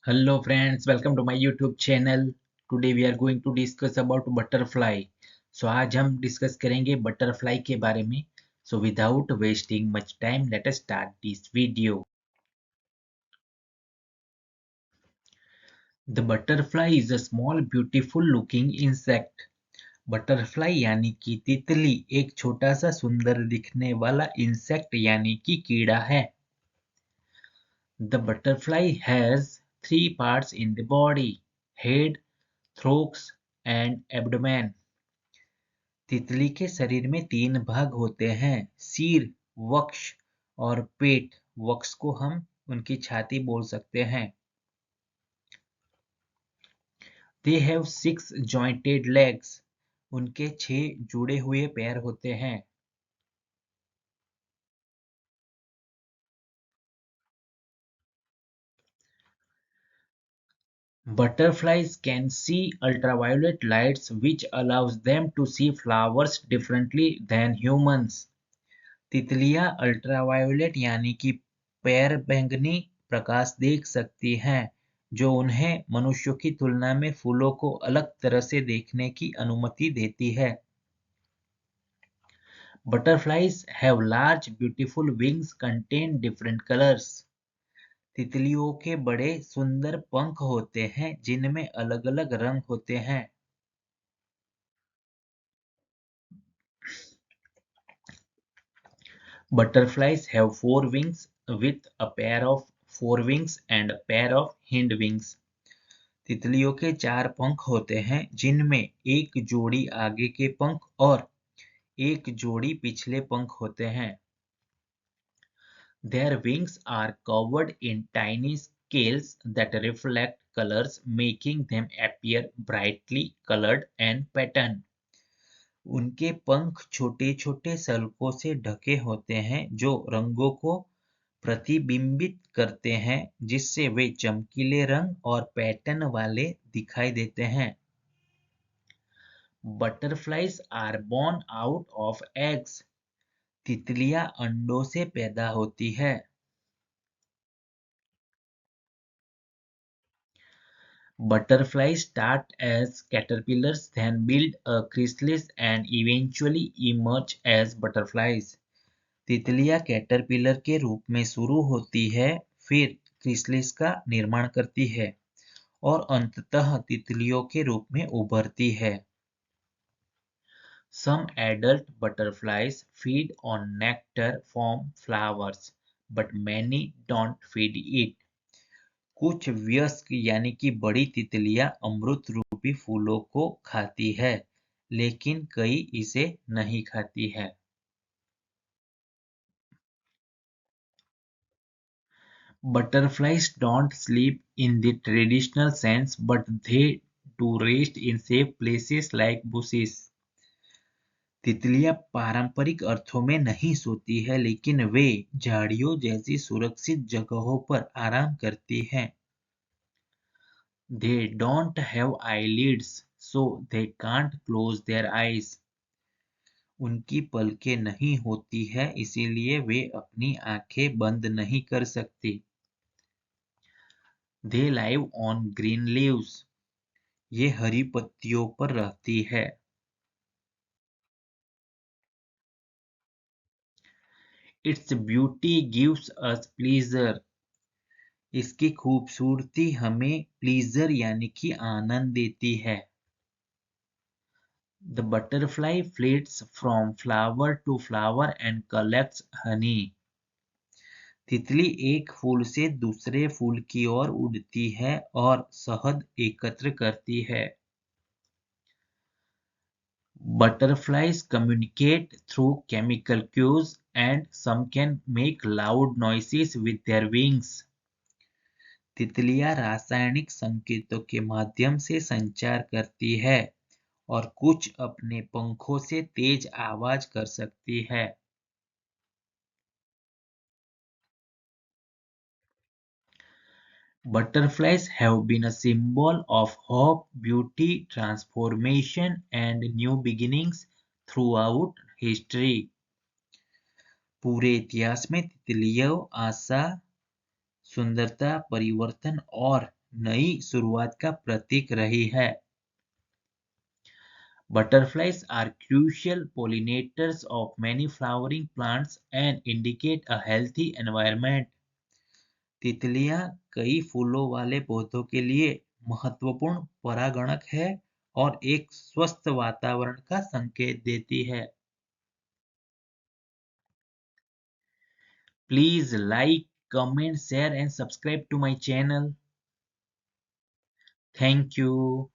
Hello friends, welcome to my YouTube channel. Today we are going to discuss about butterfly. So आज हम discuss करेंगे butterfly के बारे में. So without wasting much time, let us start this video. The butterfly is a small beautiful looking insect. Butterfly यानी कि तितली एक छोटा सा सुंदर दिखने वाला इंसेक्ट यानी कि कीड़ा है. The butterfly has three parts in the body: head, thorax and abdomen. तितली के शरीर में तीन भाग होते हैं: सिर, वक्ष और पेट. वक्ष को हम उनकी छाती बोल सकते हैं. They have 6 jointed legs. उनके 6 जुड़े हुए पैर होते हैं. Butterflies can see ultraviolet lights which allows them to see flowers differently than humans. तितलियां अल्ट्रावायोलेट यानी कि पैरबैंगनी प्रकाश देख सकती हैं, जो उन्हें मनुष्यों की तुलना में फूलों को अलग तरह से देखने की अनुमति देती है. Butterflies have large beautiful wings contain different colors. तितलियों के बड़े सुंदर पंख होते हैं जिनमें अलग-अलग रंग होते हैं. Butterflies have 4 wings with a pair of forewings and a pair of hindwings. तितलियों के 4 पंख होते हैं जिनमें एक जोड़ी आगे के पंख और एक जोड़ी पिछले पंख होते हैं. Their wings are covered in tiny scales that reflect colors, making them appear brightly colored and patterned. उनके पंख छोटे-छोटे सल्कों से ढके होते हैं जो रंगों को प्रतिबिंबित करते हैं, जिससे वे चमकीले रंग और पैटर्न वाले दिखाई देते हैं. Butterflies are born out of eggs. तितलियां अंडों से पैदा होती है. Butterflies start as caterpillars, then build a chrysalis and eventually emerge as butterflies. तितलियां कैटरपिलर के रूप में शुरू होती है, फिर क्रिसलिस का निर्माण करती है और अंततः तितलियों के रूप में उभरती है. Some adult butterflies feed on nectar from flowers, but many don't feed it. कुछ वयस्क यानी कि बड़ी तितलियां अमृत रूपी फूलों को खाती है, लेकिन कई इसे नहीं खाती है. Butterflies don't sleep in the traditional sense, but they do rest in safe places like bushes. तितलियां पारंपरिक अर्थों में नहीं सोती है, लेकिन वे झाड़ियों जैसी सुरक्षित जगहों पर आराम करती हैं. They don't have eyelids, so they can't close their eyes. उनकी पलकें नहीं होती है, इसीलिए वे अपनी आंखें बंद नहीं कर सकती. They live on green leaves. ये हरी पत्तियों पर रहती है. Its beauty gives us pleasure. इसकी खूबसूरती हमें प्लीजर यानी कि आनंद देती है. The butterfly flits from flower to flower and collects honey. तितली एक फूल से दूसरे फूल की ओर उड़ती है और शहद एकत्र करती है. Butterflies communicate through chemical cues and some can make loud noises with their wings. तितलियां रासायनिक संकेतों के माध्यम से संचार करती है और कुछ अपने पंखों से तेज आवाज कर सकती है. Butterflies have been a symbol of hope, beauty, transformation, and new beginnings throughout history. पूरे इतिहास में तितलियों आशा, सुंदरता, परिवर्तन और नई शुरुआत का प्रतीक रही है। Butterflies are crucial pollinators of many flowering plants and indicate a healthy environment. तितलियां कई फूलों वाले पौधों के लिए महत्वपूर्ण परागणक है और एक स्वस्थ वातावरण का संकेत देती है। Please like, comment, share and subscribe to my channel. Thank you.